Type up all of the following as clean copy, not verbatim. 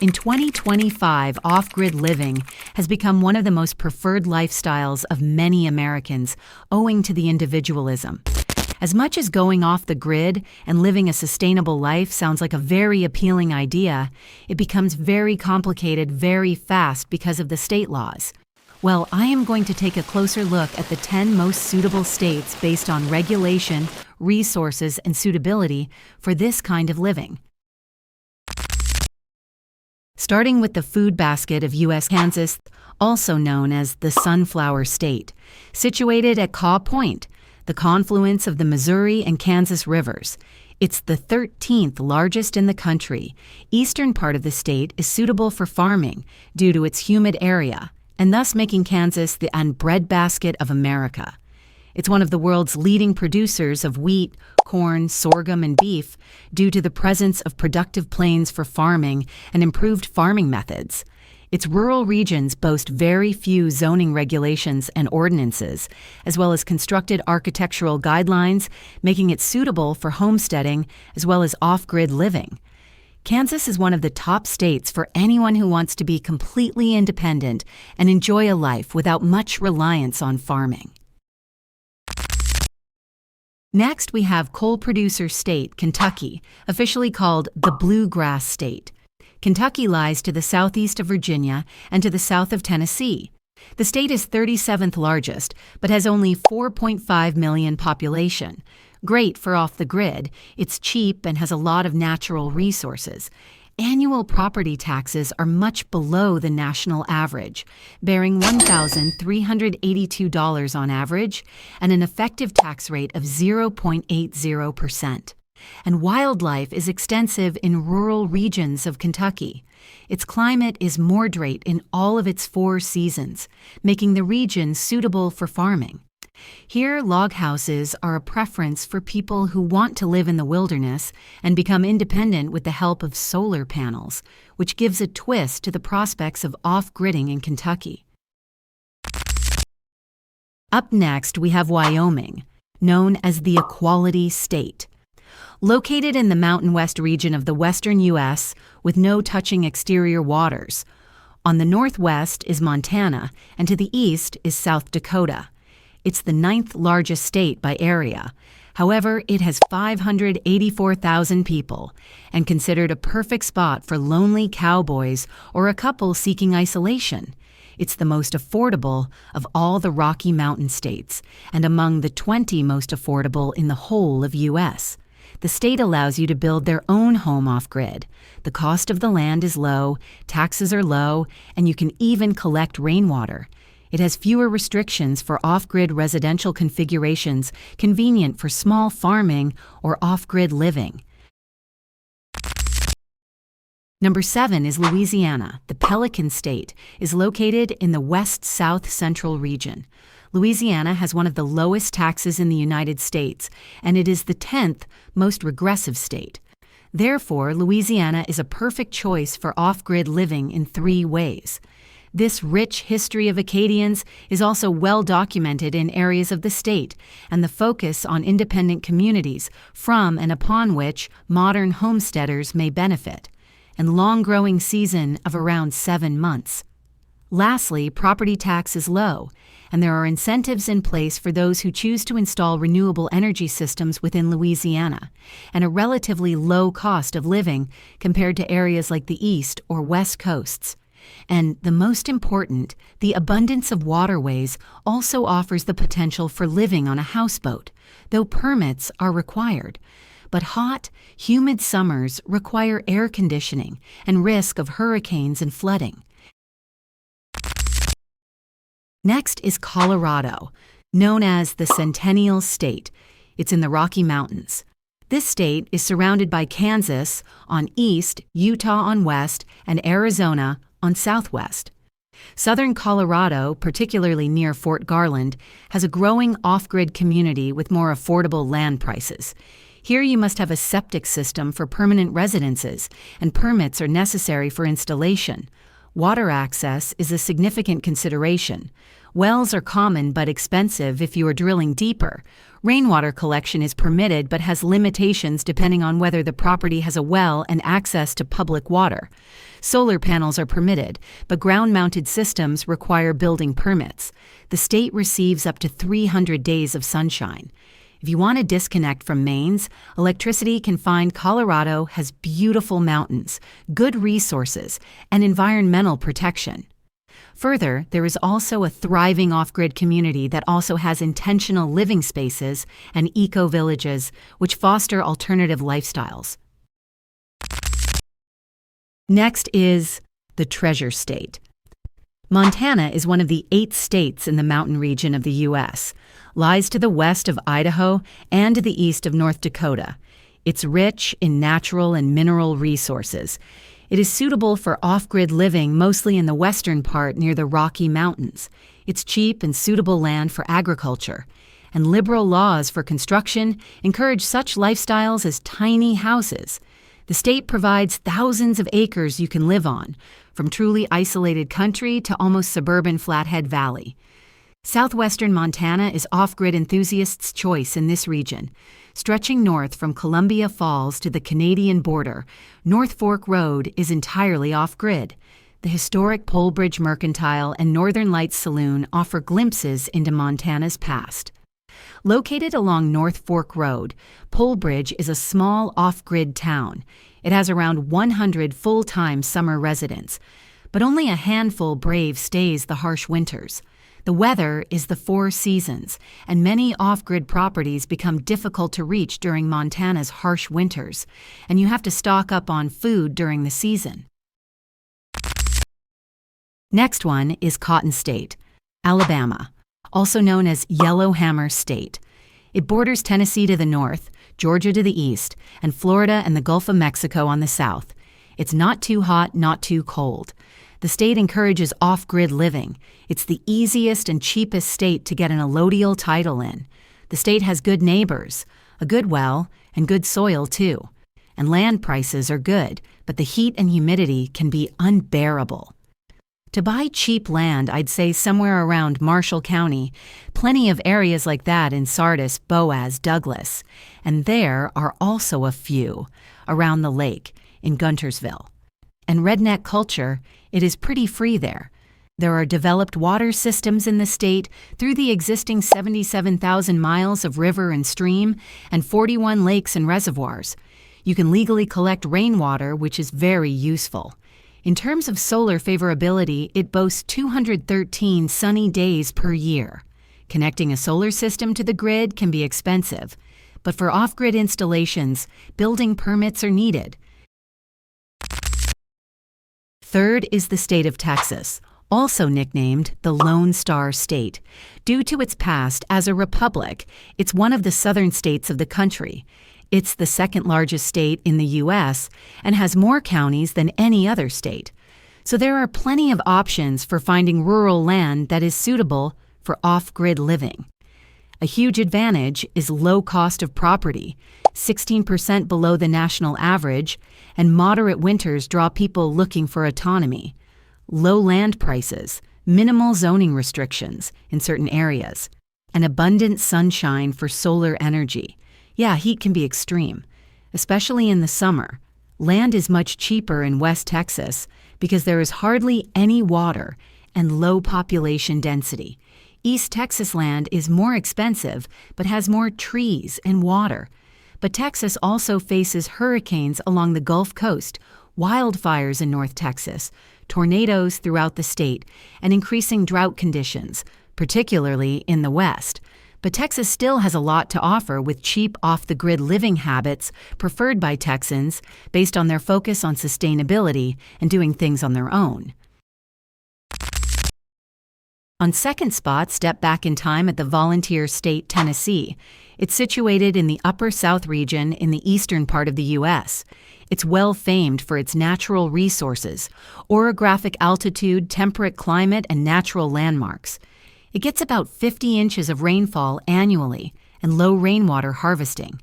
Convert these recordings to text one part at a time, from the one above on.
In 2025, off-grid living has become one of the most preferred lifestyles of many Americans, owing to the individualism. As much as going off the grid and living a sustainable life sounds like a very appealing idea, it becomes very complicated very fast because of the state laws. Well, I am going to take a closer look at the 10 most suitable states based on regulation, resources, and suitability for this kind of living. Starting with the food basket of U.S. Kansas, also known as the Sunflower State, situated at Caw Point, the confluence of the Missouri and Kansas rivers. It's the 13th largest in the country. Eastern part of the state is suitable for farming due to its humid area, and thus making Kansas the breadbasket of America. It's one of the world's leading producers of wheat, corn, sorghum, and beef due to the presence of productive plains for farming and improved farming methods. Its rural regions boast very few zoning regulations and ordinances, as well as constructed architectural guidelines, making it suitable for homesteading as well as off-grid living. Kansas is one of the top states for anyone who wants to be completely independent and enjoy a life without much reliance on farming. Next, we have coal producer state, Kentucky, officially called the Bluegrass State. Kentucky lies to the southeast of Virginia and to the south of Tennessee. The state is 37th largest, but has only 4.5 million population. Great for off the grid, it's cheap and has a lot of natural resources. Annual property taxes are much below the national average, bearing $1,382 on average, and an effective tax rate of 0.80%. And wildlife is extensive in rural regions of Kentucky. Its climate is moderate in all of its 4 seasons, making the region suitable for farming. Here, log houses are a preference for people who want to live in the wilderness and become independent with the help of solar panels, which gives a twist to the prospects of off-gridding in Kentucky. Up next, we have Wyoming, known as the Equality State. Located in the Mountain West region of the western U.S. with no touching exterior waters. On the northwest is Montana, and to the east is South Dakota. It's the 9th largest state by area. However, it has 584,000 people and considered a perfect spot for lonely cowboys or a couple seeking isolation. It's the most affordable of all the Rocky Mountain states and among the 20 most affordable in the whole of U.S. The state allows you to build their own home off-grid. The cost of the land is low, taxes are low, and you can even collect rainwater. It has fewer restrictions for off-grid residential configurations, convenient for small farming or off-grid living. Number 7 is Louisiana. The Pelican State is located in the west-south central region. Louisiana has one of the lowest taxes in the United States, and it is the 10th most regressive state. Therefore, Louisiana is a perfect choice for off-grid living in 3 ways. This rich history of Acadians is also well documented in areas of the state, and the focus on independent communities from and upon which modern homesteaders may benefit, and long-growing season of around 7 months. Lastly, property tax is low, and there are incentives in place for those who choose to install renewable energy systems within Louisiana, and a relatively low cost of living compared to areas like the East or West Coasts. And the most important, the abundance of waterways also offers the potential for living on a houseboat, though permits are required. But hot, humid summers require air conditioning and risk of hurricanes and flooding. Next is Colorado, known as the Centennial State. It's in the Rocky Mountains. This state is surrounded by Kansas on east, Utah on west, and Arizona on southwest. Southern Colorado, particularly near Fort Garland, has a growing off-grid community with more affordable land prices. Here you must have a septic system for permanent residences, and permits are necessary for installation. Water access is a significant consideration. Wells are common but expensive if you are drilling deeper. Rainwater collection is permitted but has limitations depending on whether the property has a well and access to public water. Solar panels are permitted, but ground-mounted systems require building permits. The state receives up to 300 days of sunshine. If you want to disconnect from mains, Electricity can find Colorado has beautiful mountains, good resources, and environmental protection. Further, there is also a thriving off-grid community that also has intentional living spaces and eco-villages which foster alternative lifestyles. Next is the Treasure State. Montana is one of the 8 states in the mountain region of the U.S., lies to the west of Idaho and to the east of North Dakota. It's rich in natural and mineral resources. It is suitable for off-grid living mostly in the western part near the Rocky Mountains. It's cheap and suitable land for agriculture, and liberal laws for construction encourage such lifestyles as tiny houses. The state provides thousands of acres you can live on, from truly isolated country to almost suburban Flathead Valley. Southwestern Montana is off-grid enthusiasts' choice in this region. Stretching north from Columbia Falls to the Canadian border, North Fork Road is entirely off-grid. The historic Polebridge Mercantile and Northern Lights Saloon offer glimpses into Montana's past. Located along North Fork Road, Polebridge is a small off-grid town. It has around 100 full-time summer residents, but only a handful brave stays the harsh winters. The weather is the 4 seasons, and many off-grid properties become difficult to reach during Montana's harsh winters, and you have to stock up on food during the season. Next one is Cotton State, Alabama, also known as Yellowhammer State. It borders Tennessee to the north, Georgia to the east, and Florida and the Gulf of Mexico on the south. It's not too hot, not too cold. The state encourages off-grid living. It's the easiest and cheapest state to get an allodial title in. The state has good neighbors, a good well, and good soil too. And land prices are good, but the heat and humidity can be unbearable. To buy cheap land, I'd say somewhere around Marshall County. Plenty of areas like that in Sardis, Boaz, Douglas. And there are also a few around the lake in Guntersville. And redneck culture, it is pretty free there. There are developed water systems in the state through the existing 77,000 miles of river and stream and 41 lakes and reservoirs. You can legally collect rainwater, which is very useful. In terms of solar favorability, it boasts 213 sunny days per year. Connecting a solar system to the grid can be expensive, but for off-grid installations, building permits are needed. Third is the state of Texas, also nicknamed the Lone Star State. Due to its past as a republic, it's one of the southern states of the country. It's the second largest state in the U.S. and has more counties than any other state. So there are plenty of options for finding rural land that is suitable for off-grid living. A huge advantage is low cost of property, 16% below the national average, and moderate winters draw people looking for autonomy. Low land prices, minimal zoning restrictions in certain areas, and abundant sunshine for solar energy. Yeah, heat can be extreme, especially in the summer. Land is much cheaper in West Texas because there is hardly any water and low population density. East Texas land is more expensive but has more trees and water. But Texas also faces hurricanes along the Gulf Coast, wildfires in North Texas, tornadoes throughout the state, and increasing drought conditions, particularly in the West. But Texas still has a lot to offer with cheap off-the-grid living habits preferred by Texans based on their focus on sustainability and doing things on their own. On second spot, step back in time at the volunteer state Tennessee. It's situated in the upper South region in the eastern part of the U.S. It's well famed for its natural resources, orographic altitude, temperate climate, and natural landmarks. It gets about 50 inches of rainfall annually and low rainwater harvesting.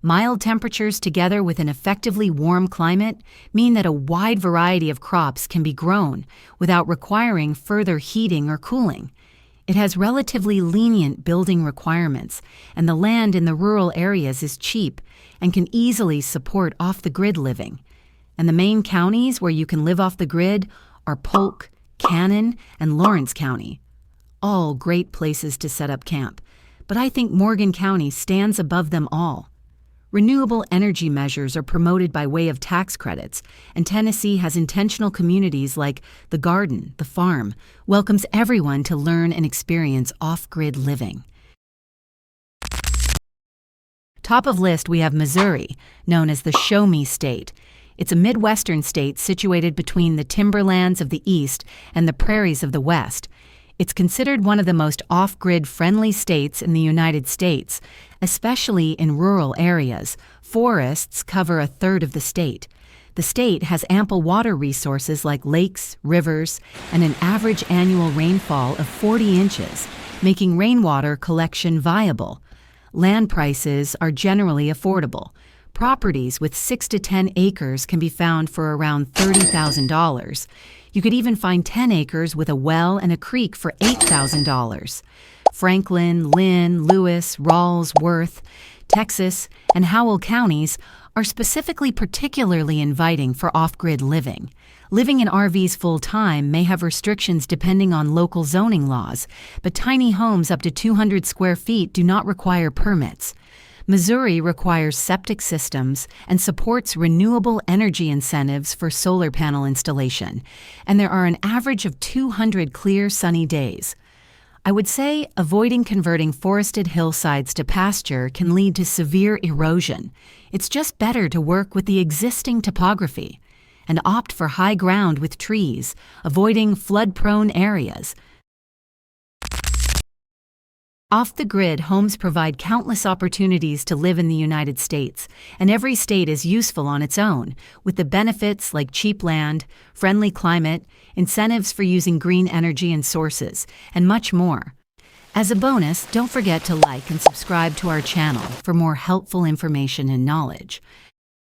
Mild temperatures together with an effectively warm climate mean that a wide variety of crops can be grown without requiring further heating or cooling. It has relatively lenient building requirements, and the land in the rural areas is cheap and can easily support off-the-grid living. And the main counties where you can live off the grid are Polk, Cannon, and Lawrence County. All great places to set up camp, but I think Morgan County stands above them all. Renewable energy measures are promoted by way of tax credits, and Tennessee has intentional communities like The Garden, The Farm, welcomes everyone to learn and experience off-grid living. Top of list, we have Missouri, known as the Show Me State. It's a Midwestern state situated between the timberlands of the east and the prairies of the west. It's considered one of the most off-grid friendly states in the United States, especially in rural areas. Forests cover a third of the state. The state has ample water resources like lakes, rivers, and an average annual rainfall of 40 inches, making rainwater collection viable. Land prices are generally affordable. Properties with 6 to 10 acres can be found for around $30,000. You could even find 10 acres with a well and a creek for $8,000. Franklin, Lynn, Lewis, Rawls, Worth, Texas, and Howell counties are specifically particularly inviting for off-grid living. Living in RVs full-time may have restrictions depending on local zoning laws, but tiny homes up to 200 square feet do not require permits. Missouri requires septic systems and supports renewable energy incentives for solar panel installation, and there are an average of 200 clear, sunny days. I would say avoiding converting forested hillsides to pasture can lead to severe erosion. It's just better to work with the existing topography and opt for high ground with trees, avoiding flood-prone areas. Off-the-grid homes provide countless opportunities to live in the United States, and every state is useful on its own, with the benefits like cheap land, friendly climate, incentives for using green energy and sources, and much more. As a bonus, don't forget to like and subscribe to our channel for more helpful information and knowledge.